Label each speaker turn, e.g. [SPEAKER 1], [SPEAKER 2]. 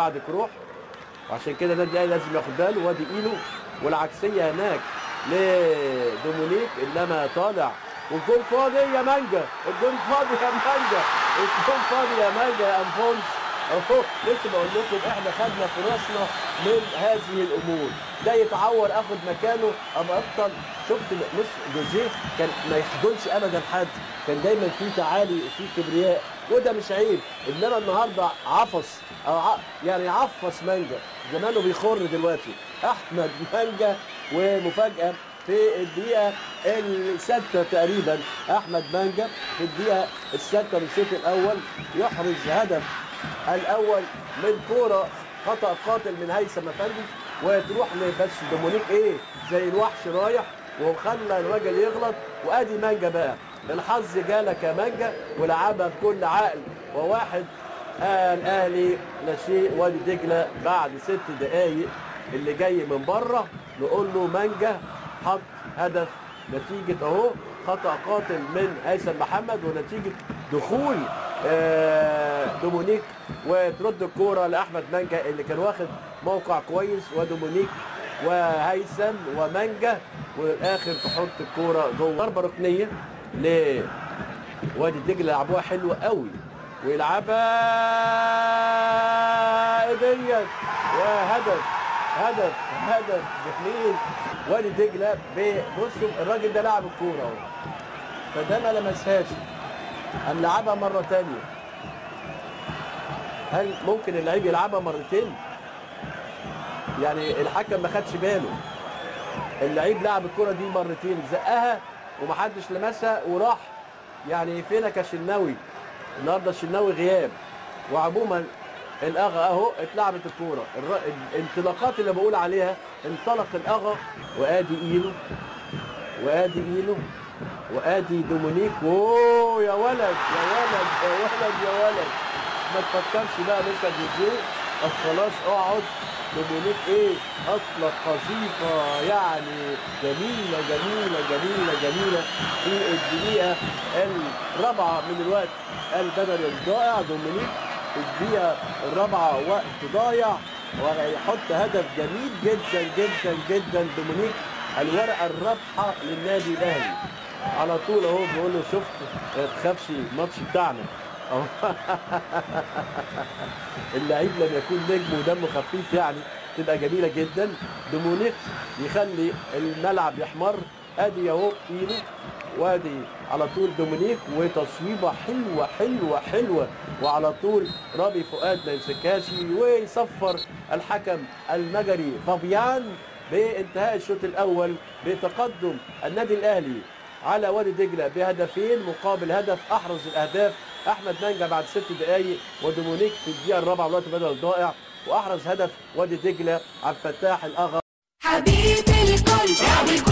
[SPEAKER 1] بعد كروح، وعشان كده النادي الاهلي لازم ياخد باله. وادي ايلو والعكسيه هناك لدومونيك، انما طالع والجول فاضي يا مانجا، الجول فاضي يا مانجا، الجول فاضي يا مانجا يا انفونس. اهو لسه بقول لكم احنا خدنا فرصنا من هذه الامور. ده يتعور اخد مكانه ابقى ابطل. شفت جوزيه كان ما يخجلش ابدا حد، كان دايما في تعالي وفي كبرياء، وده مش عيب. انما النهارده عفص او يعني عفص مانجا، زمانه بيخر دلوقتي احمد مانجا. ومفاجاه في الدقيقه السادسه تقريبا، احمد مانجا في الدقيقه السادسه من الشوط الاول يحرز هدف الاول من كوره خطا قاتل من هيثم افندي، وتروح بس دومونيك ايه زي الوحش رايح وخلى الراجل يغلط. وادي مانجا بقى، الحظ جالك يا مانجا ولعبها بكل عقل. وواحد الاهلي لا شيء وادي دجله بعد 6 دقائق. اللي جاي من بره نقول له مانجا حط هدف، نتيجه اهو خطا قاتل من هيثم محمد ونتيجه دخول دومونيك، وترد الكوره لاحمد مانجا اللي كان واخد موقع كويس، ودومونيك وهيثم ومانجا، والاخر تحط الكوره جوه. ضربه ركنيه لوادي دجله لعبوها حلوه قوي، ويلعبها ايديا وهدف هدف هدف جميل. وادي دجله بصوا الراجل ده لعب الكوره اهو، فده ما لمسهاش، قام لعبها مره ثانيه. هل ممكن اللعيب يلعبها مرتين؟ يعني الحكم ما خدش باله، اللعيب لعب الكوره دي مرتين، زقها ومحدش لمسها وراح. يعني فينك يا شناوي؟ النهارده الشناوي غياب. وعموما الاغا اهو اتلعبت الكوره، الانطلاقات اللي بقول عليها انطلق الاغا. وادي ايلو وادي ايلو وادي دومونيك. اوه يا ولد يا ولد يا ولد يا ولد، ما تفكرش بقى لسه جوزيه، خلاص اقعد. دومونيك ايه اطلق قذيفه يعني جميله جميله جميله جميله في الدقيقه الرابعه من الوقت البدني الضائع. دومونيك في الدقيقه الرابعه وقت ضايع ويحط هدف جميل جدا جدا جدا. دومونيك الورقه الرابحه للنادي الاهلي على طول اهو، بيقول له شفت ما تخافش الماتش بتاعنا اهو. اللعيب لما يكون نجم ودمه خفيف يعني تبقى جميله جدا. دومونيك يخلي الملعب يحمر. ادي اهو ايده وادي على طول دومونيك، وتصويبه حلوه حلوه حلوه، وعلى طول رامي فؤاد ما يمسكهاش، ويصفر الحكم المجري فابيان بانتهاء الشوط الاول بتقدم النادي الاهلي على وادي دجله بهدفين مقابل هدف. احرز الاهداف احمد مانجا بعد 6 دقائق، ودومونيك في الدقيقه الرابعه والوقت بدل ضائع، واحرز هدف وادي دجله عبد الفتاح الاغا.
[SPEAKER 2] حبيب الكل